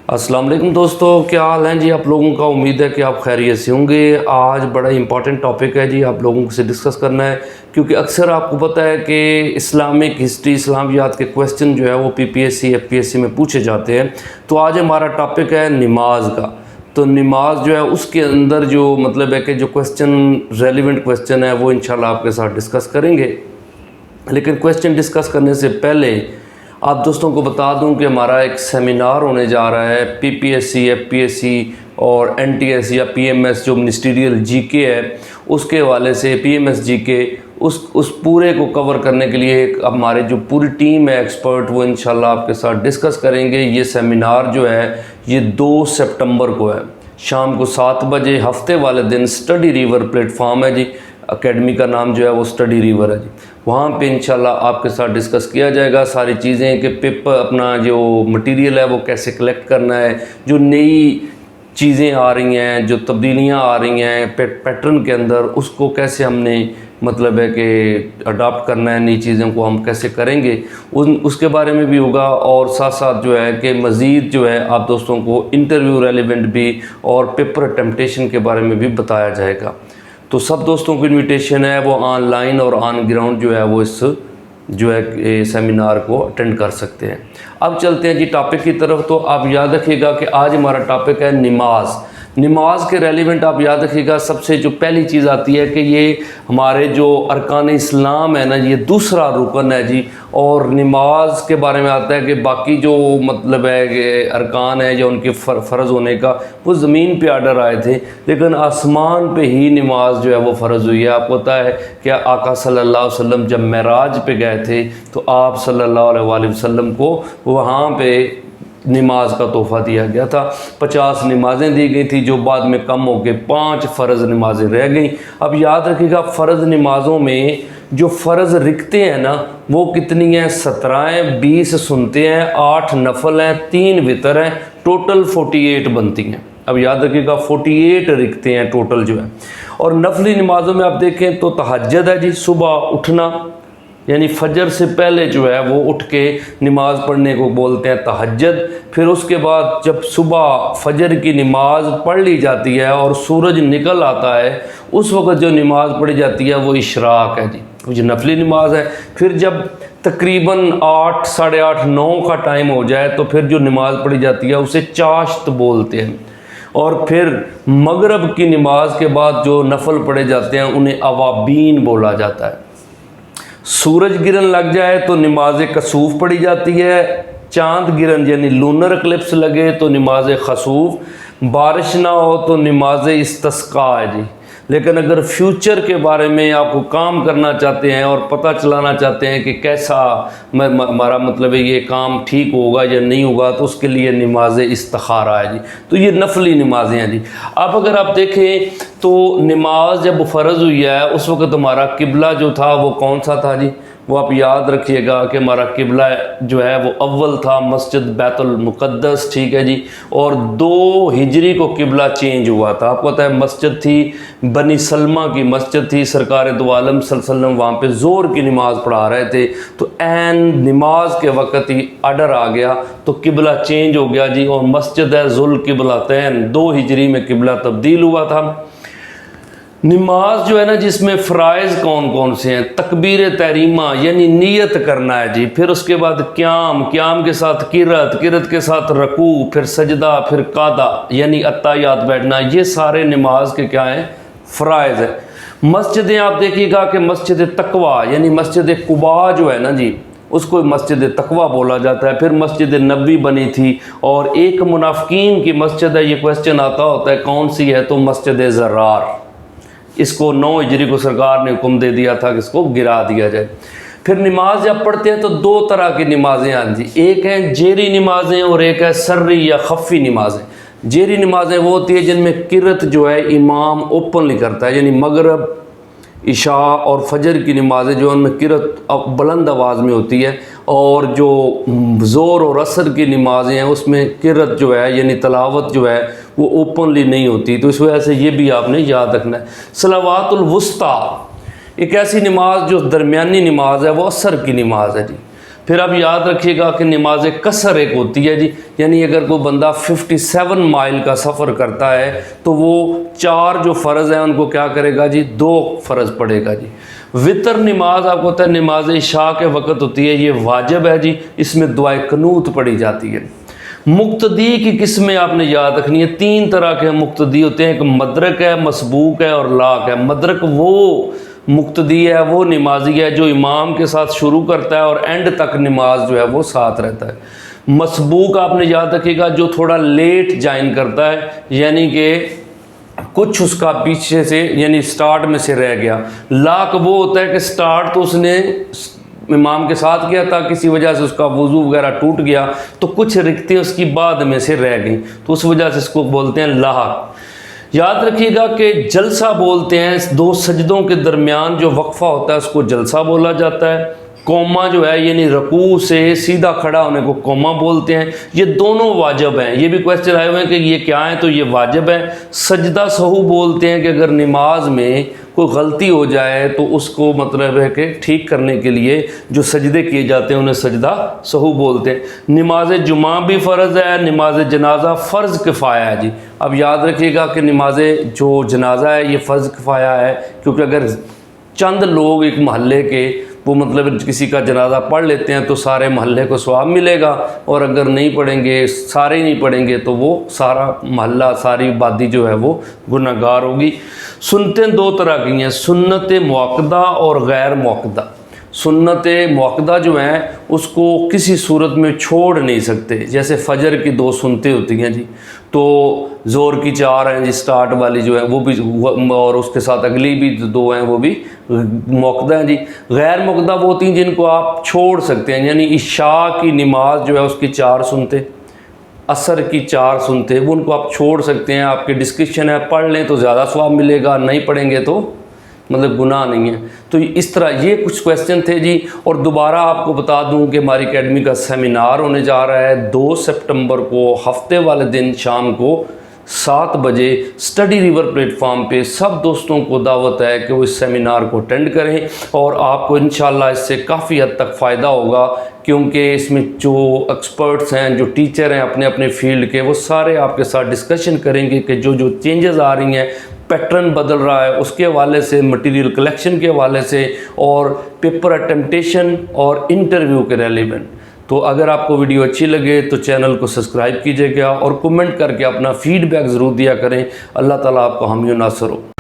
السلام علیکم دوستو، کیا حال ہیں جی آپ لوگوں کا؟ امید ہے کہ آپ خیریت سے ہوں گے۔ آج بڑا امپورٹنٹ ٹاپک ہے جی، آپ لوگوں سے ڈسکس کرنا ہے، کیونکہ اکثر آپ کو پتہ ہے کہ اسلامک ہسٹری، اسلامیات کے کویسچن جو ہے وہ PPSC FPSC میں پوچھے جاتے ہیں۔ تو آج ہمارا ٹاپک ہے نماز کا۔ تو نماز جو ہے اس کے اندر جو مطلب ہے کہ جو کویسچن ریلیونٹ کویسچن ہے وہ انشاءاللہ آپ کے ساتھ ڈسکس کریں گے۔ لیکن کویسچن ڈسکس کرنے سے پہلے آپ دوستوں کو بتا دوں کہ ہمارا ایک سیمینار ہونے جا رہا ہے PPSC FPSC اور NTS یا PMS جو منسٹریل GK ہے اس کے حوالے سے، PMS GK اس پورے کو کور کرنے کے لیے ہمارے جو پوری ٹیم ہے ایکسپرٹ وہ انشاءاللہ آپ کے ساتھ ڈسکس کریں گے۔ یہ سیمینار جو ہے یہ 2 سپٹمبر کو ہے، شام کو 7 بجے، ہفتے والے دن اسٹڈی ریور پلیٹ فارم ہے جی، اکیڈمی کا نام جو ہے وہ اسٹڈی ریور ہے جی، وہاں پہ انشاءاللہ آپ کے ساتھ ڈسکس کیا جائے گا ساری چیزیں کہ پیپر اپنا جو مٹیریل ہے وہ کیسے کلیکٹ کرنا ہے، جو نئی چیزیں آ رہی ہیں، جو تبدیلیاں آ رہی ہیں پیٹرن کے اندر، اس کو کیسے ہم نے مطلب ہے کہ اڈاپٹ کرنا ہے، نئی چیزوں کو ہم کیسے کریں گے اس کے بارے میں بھی ہوگا۔ اور ساتھ ساتھ جو ہے کہ مزید جو ہے آپ دوستوں کو انٹرویو ریلیونٹ بھی اور پیپر اٹمپٹیشن کے بارے میں بھی بتایا جائے گا۔ تو سب دوستوں کو انویٹیشن ہے، وہ آن لائن اور آن گراؤنڈ جو ہے وہ اس جو ہے سیمینار کو اٹینڈ کر سکتے ہیں۔ اب چلتے ہیں جی ٹاپک کی طرف۔ تو آپ یاد رکھیے گا کہ آج ہمارا ٹاپک ہے نماز۔ نماز کے ریلیونٹ آپ یاد رکھیے گا، سب سے جو پہلی چیز آتی ہے کہ یہ ہمارے جو ارکان اسلام ہے نا، یہ دوسرا رکن ہے جی، اور نماز کے بارے میں آتا ہے کہ باقی جو مطلب ہے کہ ارکان ہیں جو ان کے فرض ہونے کا وہ زمین پہ آرڈر آئے تھے، لیکن آسمان پہ ہی نماز جو ہے وہ فرض ہوئی ہے۔ آپ کو پتہ ہے کہ آقا صلی اللہ علیہ وسلم جب معراج پہ گئے تھے تو آپ صلی اللہ علیہ وسلم کو وہاں پہ نماز کا تحفہ دیا گیا تھا، 50 نمازیں دی گئی تھی جو بعد میں کم ہو کے 5 فرض نمازیں رہ گئیں۔ اب یاد رکھیے گا فرض نمازوں میں جو فرض رکھتے ہیں نا وہ کتنی ہیں؟ 17 ہیں، 20 سنتے ہیں، 8 نفل ہیں، 3 وتر ہیں، ٹوٹل 48 بنتی ہیں۔ اب یاد رکھیے گا 48 رکھتے ہیں ٹوٹل جو ہے۔ اور نفلی نمازوں میں آپ دیکھیں تو تہجد ہے جی، صبح اٹھنا، یعنی فجر سے پہلے جو ہے وہ اٹھ کے نماز پڑھنے کو بولتے ہیں تہجد۔ پھر اس کے بعد جب صبح فجر کی نماز پڑھ لی جاتی ہے اور سورج نکل آتا ہے اس وقت جو نماز پڑھی جاتی ہے وہ اشراق ہے جی، وہ جو نفلی نماز ہے۔ پھر جب تقریباً 8، 8:30، 9 کا ٹائم ہو جائے تو پھر جو نماز پڑھی جاتی ہے اسے چاشت بولتے ہیں۔ اور پھر مغرب کی نماز کے بعد جو نفل پڑھے جاتے ہیں انہیں اوابین بولا جاتا ہے۔ سورج گرن لگ جائے تو نماز کسوف پڑھی جاتی ہے، چاند گرن یعنی لونر اکلپس لگے تو نماز خسوف، بارش نہ ہو تو نماز استسقاء ہے جی۔ لیکن اگر فیوچر کے بارے میں آپ کو کام کرنا چاہتے ہیں اور پتہ چلانا چاہتے ہیں کہ کیسا ہمارا مطلب ہے یہ کام ٹھیک ہوگا یا نہیں ہوگا تو اس کے لیے نماز استخارہ ہے جی۔ تو یہ نفلی نمازیں ہیں جی۔ اب اگر آپ دیکھیں تو نماز جب فرض ہوئی ہے اس وقت ہمارا قبلہ جو تھا وہ کون سا تھا جی؟ وہ آپ یاد رکھیے گا کہ ہمارا قبلہ جو ہے وہ اول تھا مسجد بیت المقدس، ٹھیک ہے جی۔ اور 2 ہجری کو قبلہ چینج ہوا تھا۔ آپ کو پتہ ہے مسجد تھی بنی سلمہ کی مسجد تھی، سرکار دو عالم صلی اللہ علیہ وسلم وہاں پہ زور کی نماز پڑھا رہے تھے تو عین نماز کے وقت ہی آرڈر آ گیا تو قبلہ چینج ہو گیا جی، اور مسجد ہے ذوالقبلتین 2 ہجری میں قبلہ تبدیل ہوا تھا۔ نماز جو ہے نا جس میں فرائض کون کون سے ہیں؟ تکبیر تحریمہ یعنی نیت کرنا ہے جی، پھر اس کے بعد قیام کے ساتھ قرت کے ساتھ رکوع، پھر سجدہ، پھر قعدہ یعنی اتحیات بیٹھنا، یہ سارے نماز کے کیا ہیں؟ فرائض ہیں۔ مسجدیں آپ دیکھیے گا کہ مسجد تقوی یعنی مسجد قباء جو ہے نا جی اس کو مسجد تقوی بولا جاتا ہے۔ پھر مسجد نبوی بنی تھی، اور ایک منافقین کی مسجد ہے، یہ کویسچن آتا ہوتا ہے کون سی ہے، تو مسجد زرار، اس کو 9 ہجری کو سرکار نے حکم دے دیا تھا کہ اس کو گرا دیا جائے۔ پھر نماز جب پڑھتے ہیں تو 2 طرح کی نمازیں آتی ہیں، ایک ہے جیری نمازیں اور ایک ہے سری یا خفی نمازیں۔ جیری نمازیں وہ ہوتی ہیں جن میں قرت جو ہے امام اوپنلی کرتا ہے، یعنی مغرب، عشاء اور فجر کی نمازیں جو ان میں قرت بلند آواز میں ہوتی ہے، اور جو ظہر اور عصر کی نمازیں ہیں اس میں قرت جو ہے یعنی تلاوت جو ہے وہ اوپنلی نہیں ہوتی، تو اس وجہ سے یہ بھی آپ نے یاد رکھنا ہے۔ صلوات الوسطیٰ ایک ایسی نماز جو درمیانی نماز ہے، وہ عصر کی نماز ہے جی۔ پھر آپ یاد رکھیے گا کہ نماز قصر ایک ہوتی ہے جی، یعنی اگر کوئی بندہ 57 مائل کا سفر کرتا ہے تو وہ 4 جو فرض ہیں ان کو کیا کرے گا جی، 2 فرض پڑھے گا جی۔ وطر نماز آپ کو پتہ ہے نماز عشاء کے وقت ہوتی ہے، یہ واجب ہے جی، اس میں دعائے قنوت پڑھی جاتی ہے۔ مقتدی کی قسمیں آپ نے یاد رکھنی ہے، 3 طرح کے مقتدی ہوتے ہیں، ایک مدرک ہے، مسبوق ہے اور لاق ہے۔ مدرک وہ مقتدی ہے، وہ نمازی ہے جو امام کے ساتھ شروع کرتا ہے اور اینڈ تک نماز جو ہے وہ ساتھ رہتا ہے۔ مسبوق آپ نے یاد رکھے گا جو تھوڑا لیٹ جائن کرتا ہے، یعنی کہ کچھ اس کا پیچھے سے یعنی سٹارٹ میں سے رہ گیا۔ لاق وہ ہوتا ہے کہ سٹارٹ تو اس نے امام کے ساتھ کیا تھا، کسی وجہ سے اس کا وضو وغیرہ ٹوٹ گیا تو کچھ رکھتے اس کی بعد میں سے رہ گئیں، تو اس وجہ سے اس کو بولتے ہیں لاحق۔ یاد رکھیے گا کہ جلسہ بولتے ہیں 2 سجدوں کے درمیان جو وقفہ ہوتا ہے اس کو جلسہ بولا جاتا ہے۔ قوما جو ہے یعنی رکوع سے سیدھا کھڑا ہونے کو قوما بولتے ہیں۔ یہ دونوں واجب ہیں، یہ بھی کویسچن آئے ہوئے ہیں کہ یہ کیا ہیں، تو یہ واجب ہے۔ سجدہ سہو بولتے ہیں کہ اگر نماز میں کوئی غلطی ہو جائے تو اس کو مطلب ہے کہ ٹھیک کرنے کے لیے جو سجدے کیے جاتے ہیں انہیں سجدہ سہو بولتے ہیں۔ نماز جمعہ بھی فرض ہے، نماز جنازہ فرض کفایہ ہے جی۔ اب یاد رکھیے گا کہ نماز جو جنازہ ہے یہ فرض کفایہ ہے، کیونکہ اگر چند لوگ ایک محلے کے وہ مطلب کسی کا جنازہ پڑھ لیتے ہیں تو سارے محلے کو ثواب ملے گا، اور اگر نہیں پڑھیں گے، سارے نہیں پڑھیں گے تو وہ سارا محلہ، ساری آبادی جو ہے وہ گناہ گار ہوگی۔ سنتیں 2 طرح کی ہیں، سنت موقدہ اور غیر موقدہ۔ سنت موقدہ جو ہیں اس کو کسی صورت میں چھوڑ نہیں سکتے، جیسے فجر کی 2 سنتیں ہوتی ہیں جی، تو زور کی 4 ہیں جی سٹارٹ والی جو ہے وہ بھی، اور اس کے ساتھ اگلی بھی 2 ہیں وہ بھی موقدہ ہیں جی۔ غیر موقدہ وہ ہوتی ہیں جن کو آپ چھوڑ سکتے ہیں، یعنی عشاء کی نماز جو ہے اس کی 4 سنتیں، عصر کی 4 سنتیں، وہ ان کو آپ چھوڑ سکتے ہیں، آپ کے ڈسکرپشن ہے، پڑھ لیں تو زیادہ ثواب ملے گا، نہیں پڑھیں گے تو مطلب گناہ نہیں ہے۔ تو اس طرح یہ کچھ کویسچن تھے جی۔ اور دوبارہ آپ کو بتا دوں کہ ہماری اکیڈمی کا سیمینار ہونے جا رہا ہے 2 سپٹمبر کو، ہفتے والے دن شام کو 7 بجے اسٹڈی ریور پلیٹ فارم پہ۔ سب دوستوں کو دعوت ہے کہ وہ اس سیمینار کو اٹینڈ کریں، اور آپ کو انشاءاللہ اس سے کافی حد تک فائدہ ہوگا، کیونکہ اس میں جو ایکسپرٹس ہیں، جو ٹیچر ہیں اپنے اپنے فیلڈ کے، وہ سارے آپ کے ساتھ ڈسکشن کریں گے کہ جو چینجز آ رہی ہیں، پیٹرن بدل رہا ہے، اس کے حوالے سے، مٹیریل کلیکشن کے حوالے سے، اور پیپر اٹمپٹیشن اور انٹرویو کے ریلیونٹ۔ تو اگر آپ کو ویڈیو اچھی لگے تو چینل کو سبسکرائب کیجیے گا، اور کمنٹ کر کے اپنا فیڈ بیک ضرور دیا کریں۔ اللہ تعالیٰ آپ کو حامی و ناصر ہو۔